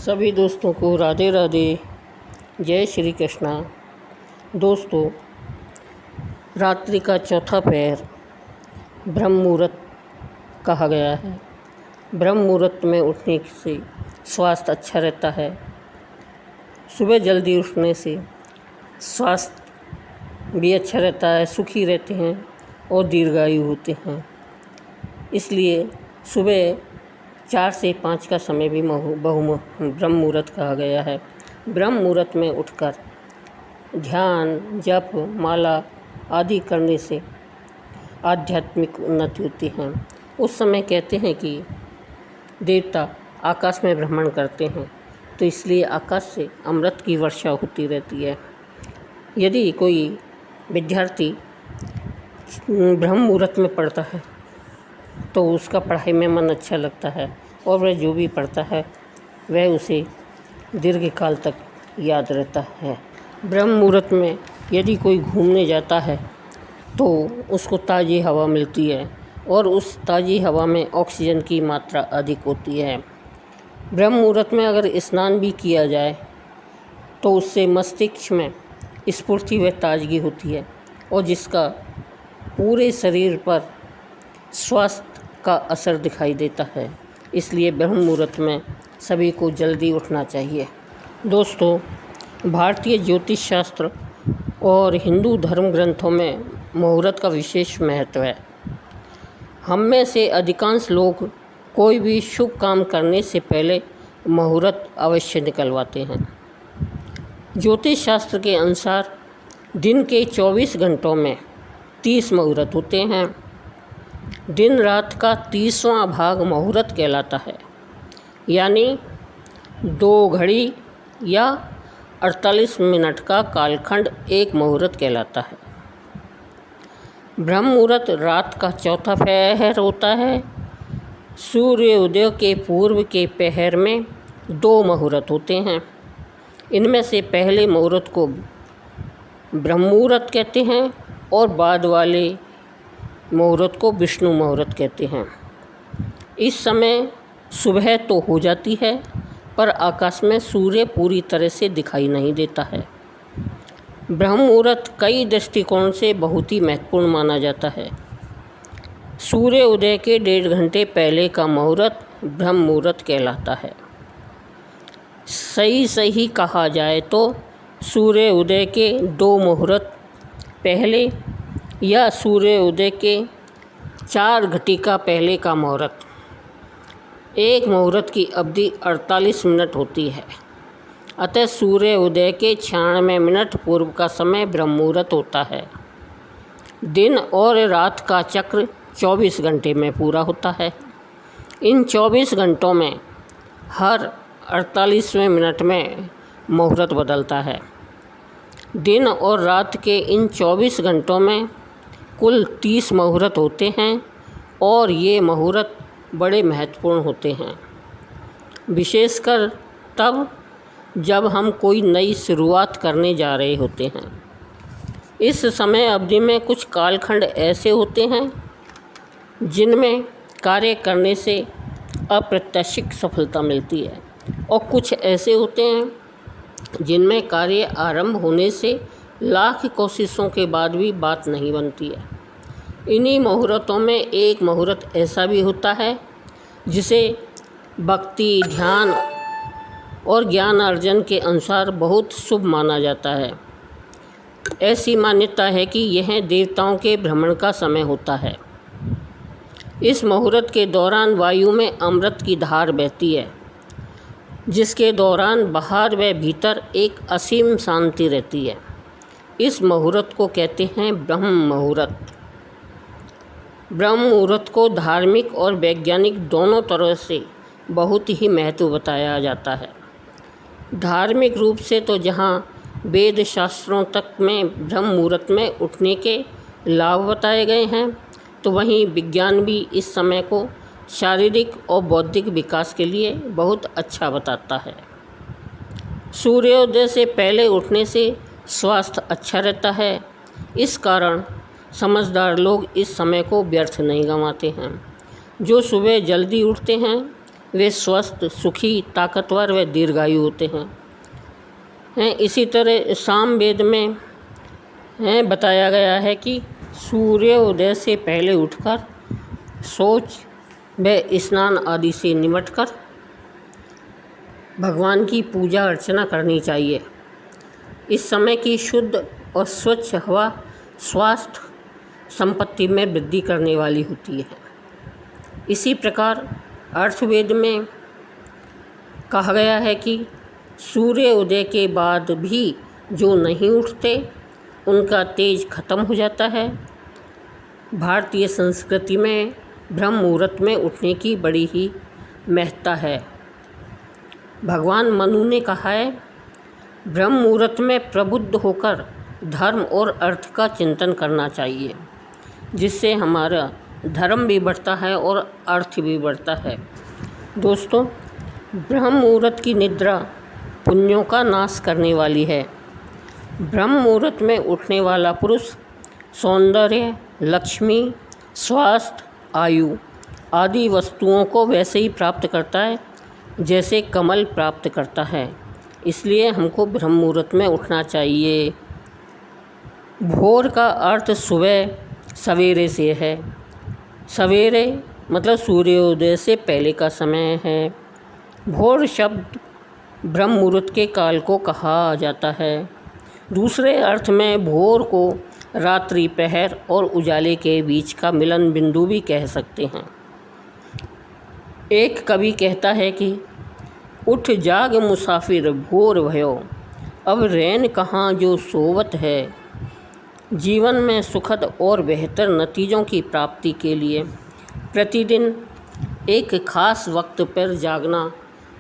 सभी दोस्तों को राधे राधे, जय श्री कृष्णा। दोस्तों, रात्रि का चौथा पहर ब्रह्म मुहूर्त कहा गया है। ब्रह्म मुहूर्त में उठने से स्वास्थ्य अच्छा रहता है। सुबह जल्दी उठने से स्वास्थ्य भी अच्छा रहता है, सुखी रहते हैं और दीर्घायु होते हैं। इसलिए सुबह 4 से 5 का समय भी ब्रह्म मुहूर्त कहा गया है। ब्रह्म मुहूर्त में उठकर ध्यान, जप, माला आदि करने से आध्यात्मिक उन्नति होती है। उस समय कहते हैं कि देवता आकाश में भ्रमण करते हैं, तो इसलिए आकाश से अमृत की वर्षा होती रहती है। यदि कोई विद्यार्थी ब्रह्म मुहूर्त में पढ़ता है तो उसका पढ़ाई में मन अच्छा लगता है और वह जो भी पढ़ता है वह उसे दीर्घकाल तक याद रहता है। ब्रह्म मुहूर्त में यदि कोई घूमने जाता है तो उसको ताज़ी हवा मिलती है और उस ताज़ी हवा में ऑक्सीजन की मात्रा अधिक होती है। ब्रह्म मुहूर्त में अगर स्नान भी किया जाए तो उससे मस्तिष्क में स्फूर्ति व ताजगी होती है और जिसका पूरे शरीर पर स्वास्थ्य का असर दिखाई देता है। इसलिए ब्रह्म मुहूर्त में सभी को जल्दी उठना चाहिए। दोस्तों, भारतीय ज्योतिष शास्त्र और हिंदू धर्म ग्रंथों में मुहूर्त का विशेष महत्व है। हम में से अधिकांश लोग कोई भी शुभ काम करने से पहले मुहूर्त अवश्य निकलवाते हैं। ज्योतिष शास्त्र के अनुसार दिन के 24 घंटों में 30 मुहूर्त होते हैं। दिन रात का 30वां भाग मुहूर्त कहलाता है, यानी 2 घड़ी या 48 मिनट का कालखंड एक मुहूर्त कहलाता है। ब्रह्म मुहूर्त रात का चौथा पहर होता है। सूर्योदय के पूर्व के पहर में 2 मुहूर्त होते हैं। इनमें से पहले मुहूर्त को ब्रह्म मुहूर्त कहते हैं और बाद वाले मुहूर्त को विष्णु मुहूर्त कहते हैं। इस समय सुबह तो हो जाती है पर आकाश में सूर्य पूरी तरह से दिखाई नहीं देता है। ब्रह्म मुहूर्त कई दृष्टिकोण से बहुत ही महत्वपूर्ण माना जाता है। सूर्य उदय के 1.5 घंटे पहले का मुहूर्त ब्रह्म मुहूर्त कहलाता है। सही कहा जाए तो सूर्य उदय के 2 मुहूर्त पहले या सूर्य उदय के 4 घटिका पहले का मुहूर्त। एक मुहूर्त की अवधि 48 मिनट होती है। अतः सूर्य उदय के 96 मिनट पूर्व का समय ब्रह्म मुहूर्त होता है। दिन और रात का चक्र 24 घंटे में पूरा होता है। इन 24 घंटों में हर 48वें मिनट में मुहूर्त बदलता है। दिन और रात के इन 24 घंटों में कुल 30 मुहूर्त होते हैं और ये मुहूर्त बड़े महत्वपूर्ण होते हैं, विशेषकर तब जब हम कोई नई शुरुआत करने जा रहे होते हैं। इस समय अवधि में कुछ कालखंड ऐसे होते हैं जिनमें कार्य करने से अप्रत्याशित सफलता मिलती है और कुछ ऐसे होते हैं जिनमें कार्य आरंभ होने से लाख कोशिशों के बाद भी बात नहीं बनती है। इन्हीं मुहूर्तों में एक मुहूर्त ऐसा भी होता है जिसे भक्ति, ध्यान और ज्ञान अर्जन के अनुसार बहुत शुभ माना जाता है। ऐसी मान्यता है कि यह देवताओं के भ्रमण का समय होता है। इस मुहूर्त के दौरान वायु में अमृत की धार बहती है, जिसके दौरान बाहर व भीतर एक असीम शांति रहती है। इस मुहूर्त को कहते हैं ब्रह्म मुहूर्त। ब्रह्म मुहूर्त को धार्मिक और वैज्ञानिक दोनों तरह से बहुत ही महत्व बताया जाता है। धार्मिक रूप से तो जहाँ वेद शास्त्रों तक में ब्रह्म मुहूर्त में उठने के लाभ बताए गए हैं, तो वहीं विज्ञान भी इस समय को शारीरिक और बौद्धिक विकास के लिए बहुत अच्छा बताता है। सूर्योदय से पहले उठने से स्वास्थ्य अच्छा रहता है। इस कारण समझदार लोग इस समय को व्यर्थ नहीं गंवाते हैं। जो सुबह जल्दी उठते हैं वे स्वस्थ, सुखी, ताकतवर व दीर्घायु होते हैं। इसी तरह सामवेद में बताया गया है कि सूर्योदय से पहले उठकर शौच व स्नान आदि से निमटकर भगवान की पूजा अर्चना करनी चाहिए। इस समय की शुद्ध और स्वच्छ हवा स्वास्थ्य संपत्ति में वृद्धि करने वाली होती है। इसी प्रकार अर्थवेद में कहा गया है कि सूर्योदय के बाद भी जो नहीं उठते उनका तेज खत्म हो जाता है। भारतीय संस्कृति में ब्रह्म मुहूर्त में उठने की बड़ी ही महत्ता है। भगवान मनु ने कहा है, ब्रह्म मुहूर्त में प्रबुद्ध होकर धर्म और अर्थ का चिंतन करना चाहिए, जिससे हमारा धर्म भी बढ़ता है और अर्थ भी बढ़ता है। दोस्तों, ब्रह्म मुहूर्त की निद्रा पुण्यों का नाश करने वाली है। ब्रह्म मुहूर्त में उठने वाला पुरुष सौंदर्य, लक्ष्मी, स्वास्थ्य, आयु आदि वस्तुओं को वैसे ही प्राप्त करता है जैसे कमल प्राप्त करता है। इसलिए हमको ब्रह्म मुहूर्त में उठना चाहिए। भोर का अर्थ सुबह सवेरे से है। सवेरे मतलब सूर्योदय से पहले का समय है। भोर शब्द ब्रह्म मुहूर्त के काल को कहा जाता है। दूसरे अर्थ में भोर को रात्रि, पहर और उजाले के बीच का मिलन बिंदु भी कह सकते हैं। एक कवि कहता है कि उठ जाग मुसाफिर भोर भयो, अब रैन कहाँ जो सोवत है। जीवन में सुखद और बेहतर नतीजों की प्राप्ति के लिए प्रतिदिन एक खास वक्त पर जागना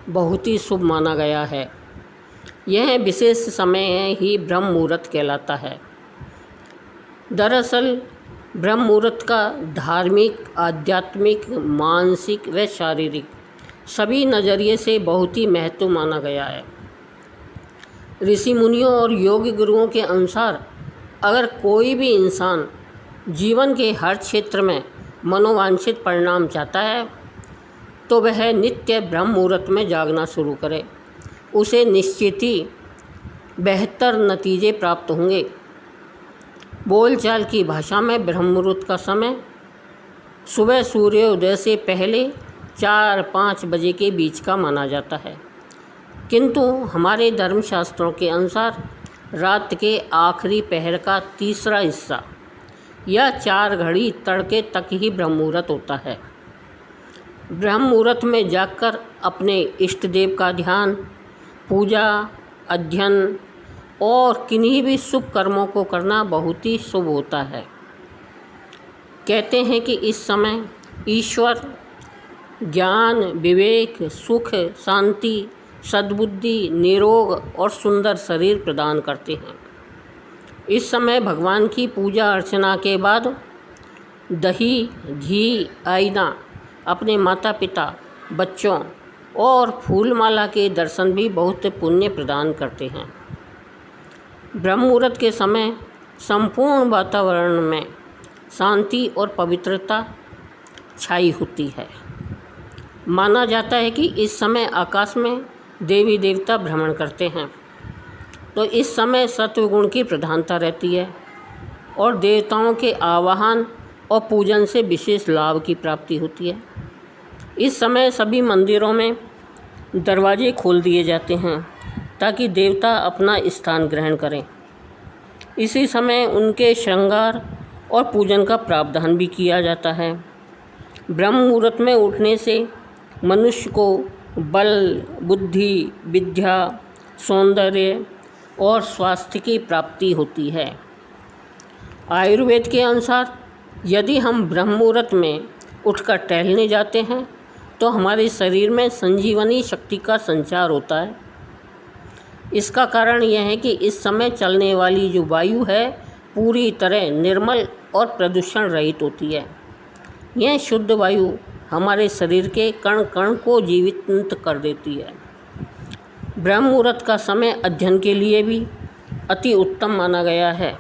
बहुत ही शुभ माना गया है। यह विशेष समय ही ब्रह्म मुहूर्त कहलाता है। दरअसल ब्रह्म मुहूर्त का धार्मिक, आध्यात्मिक, मानसिक व शारीरिक सभी नज़रिए से बहुत ही महत्व माना गया है। ऋषि मुनियों और योगी गुरुओं के अनुसार अगर कोई भी इंसान जीवन के हर क्षेत्र में मनोवांछित परिणाम चाहता है तो वह नित्य ब्रह्म मुहूर्त में जागना शुरू करे। उसे निश्चित ही बेहतर नतीजे प्राप्त होंगे। बोलचाल की भाषा में ब्रह्म मुहूर्त का समय सुबह सूर्योदय से पहले 4-5 बजे के बीच का माना जाता है, किंतु हमारे धर्मशास्त्रों के अनुसार रात के आखिरी पहर का तीसरा हिस्सा या 4 घड़ी तड़के तक ही ब्रह्म मुहूर्त होता है। ब्रह्म मुहूर्त में जागकर अपने इष्ट देव का ध्यान, पूजा, अध्ययन और किन्हीं भी शुभ कर्मों को करना बहुत ही शुभ होता है। कहते हैं कि इस समय ईश्वर ज्ञान, विवेक, सुख, शांति, सद्बुद्धि, निरोग और सुंदर शरीर प्रदान करते हैं। इस समय भगवान की पूजा अर्चना के बाद दही, घी, आईना अपने माता पिता, बच्चों और फूलमाला के दर्शन भी बहुत पुण्य प्रदान करते हैं। ब्रह्म मुहूर्त के समय संपूर्ण वातावरण में शांति और पवित्रता छाई होती है। माना जाता है कि इस समय आकाश में देवी देवता भ्रमण करते हैं, तो इस समय सत्वगुण की प्रधानता रहती है और देवताओं के आवाहन और पूजन से विशेष लाभ की प्राप्ति होती है। इस समय सभी मंदिरों में दरवाजे खोल दिए जाते हैं ताकि देवता अपना स्थान ग्रहण करें। इसी समय उनके श्रृंगार और पूजन का प्रावधान भी किया जाता है। ब्रह्म मुहूर्त में उठने से मनुष्य को बल, बुद्धि, विद्या, सौंदर्य और स्वास्थ्य की प्राप्ति होती है। आयुर्वेद के अनुसार यदि हम ब्रह्म मुहूर्त में उठकर टहलने जाते हैं तो हमारे शरीर में संजीवनी शक्ति का संचार होता है। इसका कारण यह है कि इस समय चलने वाली जो वायु है पूरी तरह निर्मल और प्रदूषण रहित होती है। यह शुद्ध वायु हमारे शरीर के कण कण को जीवित कर देती है। ब्रह्म मुहूर्त का समय अध्ययन के लिए भी अति उत्तम माना गया है।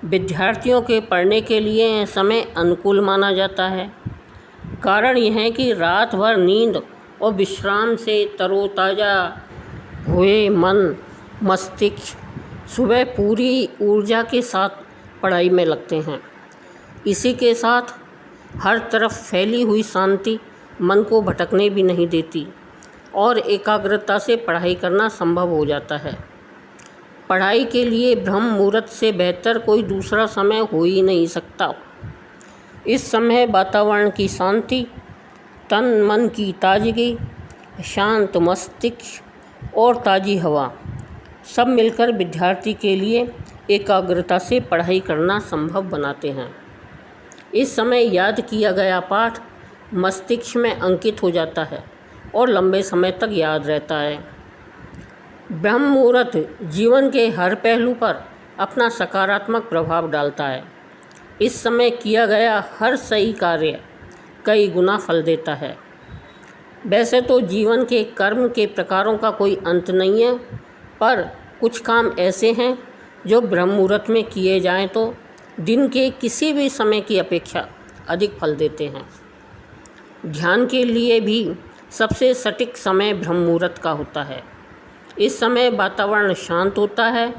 विद्यार्थियों के पढ़ने के लिए यह समय अनुकूल माना जाता है। कारण यह है कि रात भर नींद और विश्राम से तरोताज़ा हुए मन मस्तिष्क सुबह पूरी ऊर्जा के साथ पढ़ाई में लगते हैं। इसी के साथ हर तरफ फैली हुई शांति मन को भटकने भी नहीं देती और एकाग्रता से पढ़ाई करना संभव हो जाता है। पढ़ाई के लिए ब्रह्म मुहूर्त से बेहतर कोई दूसरा समय हो ही नहीं सकता। इस समय वातावरण की शांति, तन मन की ताजगी, शांत मस्तिष्क और ताज़ी हवा सब मिलकर विद्यार्थी के लिए एकाग्रता से पढ़ाई करना संभव बनाते हैं। इस समय याद किया गया पाठ मस्तिष्क में अंकित हो जाता है और लंबे समय तक याद रहता है। ब्रह्म मुहूर्त जीवन के हर पहलू पर अपना सकारात्मक प्रभाव डालता है। इस समय किया गया हर सही कार्य कई गुना फल देता है। वैसे तो जीवन के कर्म के प्रकारों का कोई अंत नहीं है, पर कुछ काम ऐसे हैं जो ब्रह्म मुहूर्त में किए जाएं तो दिन के किसी भी समय की अपेक्षा अधिक फल देते हैं। ध्यान के लिए भी सबसे सटीक समय ब्रह्म मुहूर्त का होता है। इस समय वातावरण शांत होता है,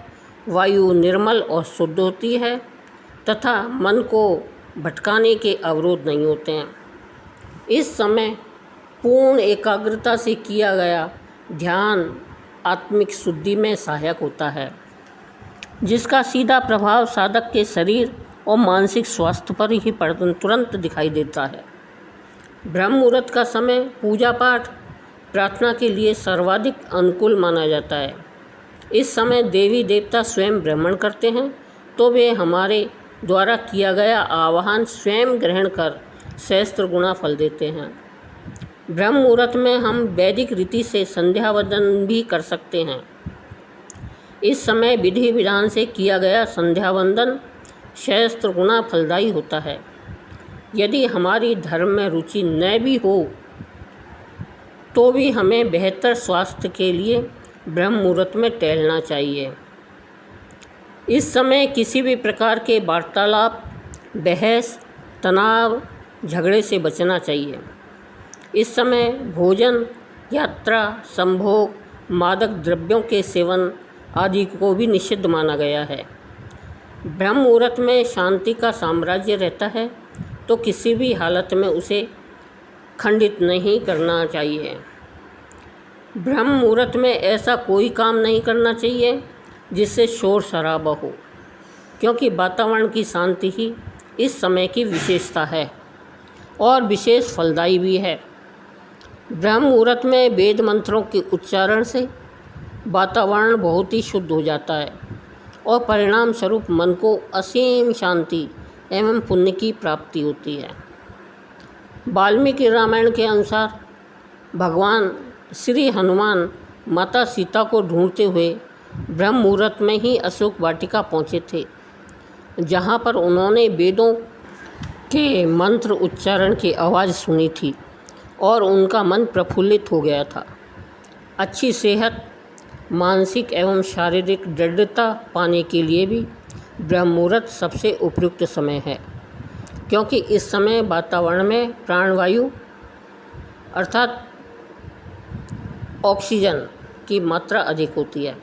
वायु निर्मल और शुद्ध होती है तथा मन को भटकाने के अवरोध नहीं होते हैं। इस समय पूर्ण एकाग्रता से किया गया ध्यान आत्मिक शुद्धि में सहायक होता है, जिसका सीधा प्रभाव साधक के शरीर और मानसिक स्वास्थ्य पर ही तुरंत दिखाई देता है। ब्रह्म मुहूर्त का समय पूजा पाठ प्रार्थना के लिए सर्वाधिक अनुकूल माना जाता है। इस समय देवी देवता स्वयं भ्रमण करते हैं तो वे हमारे द्वारा किया गया आवाहन स्वयं ग्रहण कर सहस्त्र गुना फल देते हैं। ब्रह्म मुहूर्त में हम वैदिक रीति से संध्या वंदन भी कर सकते हैं। इस समय विधि विधान से किया गया संध्या वंदन सहस्त्र गुना फलदायी होता है। यदि हमारी धर्म में रुचि न भी हो तो भी हमें बेहतर स्वास्थ्य के लिए ब्रह्म मुहूर्त में टहलना चाहिए। इस समय किसी भी प्रकार के वार्तालाप, बहस, तनाव, झगड़े से बचना चाहिए। इस समय भोजन, यात्रा, संभोग, मादक द्रव्यों के सेवन आदि को भी निषिद्ध माना गया है। ब्रह्म मुहूर्त में शांति का साम्राज्य रहता है तो किसी भी हालत में उसे खंडित नहीं करना चाहिए। ब्रह्म मुहूर्त में ऐसा कोई काम नहीं करना चाहिए जिससे शोर शराबा हो, क्योंकि वातावरण की शांति ही इस समय की विशेषता है और विशेष फलदायी भी है। ब्रह्म मुहूर्त में वेद मंत्रों के उच्चारण से वातावरण बहुत ही शुद्ध हो जाता है और परिणाम स्वरूप मन को असीम शांति एवं पुण्य की प्राप्ति होती है। वाल्मीकि रामायण के अनुसार भगवान श्री हनुमान माता सीता को ढूंढते हुए ब्रह्म मुहूर्त में ही अशोक वाटिका पहुँचे थे, जहाँ पर उन्होंने वेदों के मंत्र उच्चारण की आवाज़ सुनी थी और उनका मन प्रफुल्लित हो गया था। अच्छी सेहत, मानसिक एवं शारीरिक दृढ़ता पाने के लिए भी ब्रह्म मुहूर्त सबसे उपयुक्त समय है, क्योंकि इस समय वातावरण में प्राणवायु अर्थात ऑक्सीजन की मात्रा अधिक होती है।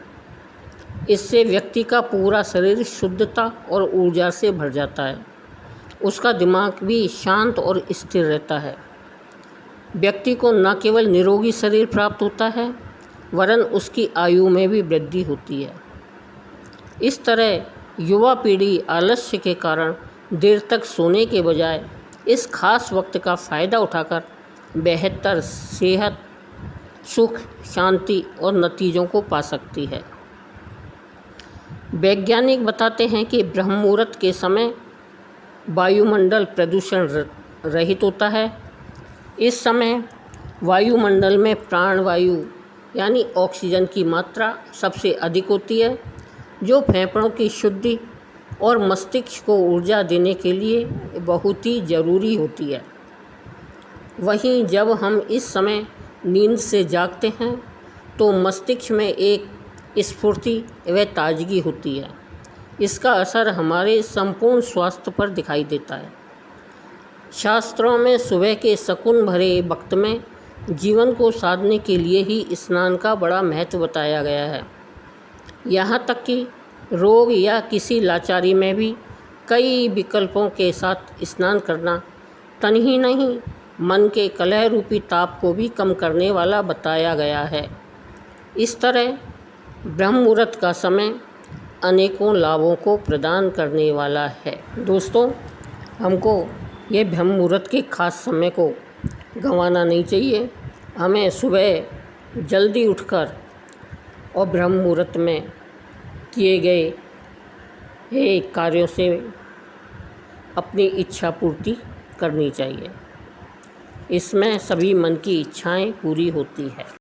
इससे व्यक्ति का पूरा शरीर शुद्धता और ऊर्जा से भर जाता है। उसका दिमाग भी शांत और स्थिर रहता है। व्यक्ति को न केवल निरोगी शरीर प्राप्त होता है, वरन उसकी आयु में भी वृद्धि होती है। इस तरह युवा पीढ़ी आलस्य के कारण देर तक सोने के बजाय इस खास वक्त का फ़ायदा उठाकर बेहतर सेहत, सुख, शांति और नतीजों को पा सकती है। वैज्ञानिक बताते हैं कि ब्रह्म मुहूर्त के समय वायुमंडल प्रदूषण रहित होता है। इस समय वायुमंडल में प्राणवायु यानी ऑक्सीजन की मात्रा सबसे अधिक होती है, जो फेफड़ों की शुद्धि और मस्तिष्क को ऊर्जा देने के लिए बहुत ही ज़रूरी होती है। वहीं जब हम इस समय नींद से जागते हैं तो मस्तिष्क में एक स्फूर्ति व ताजगी होती है। इसका असर हमारे संपूर्ण स्वास्थ्य पर दिखाई देता है। शास्त्रों में सुबह के सुकून भरे वक्त में जीवन को साधने के लिए ही स्नान का बड़ा महत्व बताया गया है। यहाँ तक कि रोग या किसी लाचारी में भी कई विकल्पों के साथ स्नान करना तन ही नहीं, मन के कलह रूपी ताप को भी कम करने वाला बताया गया है। इस तरह ब्रह्म मुहूर्त का समय अनेकों लाभों को प्रदान करने वाला है। दोस्तों, हमको ये ब्रह्म मुहूर्त के खास समय को गंवाना नहीं चाहिए। हमें सुबह जल्दी उठकर और ब्रह्म मुहूर्त में किए गए कार्यों से अपनी इच्छा पूर्ति करनी चाहिए। इसमें सभी मन की इच्छाएं पूरी होती है।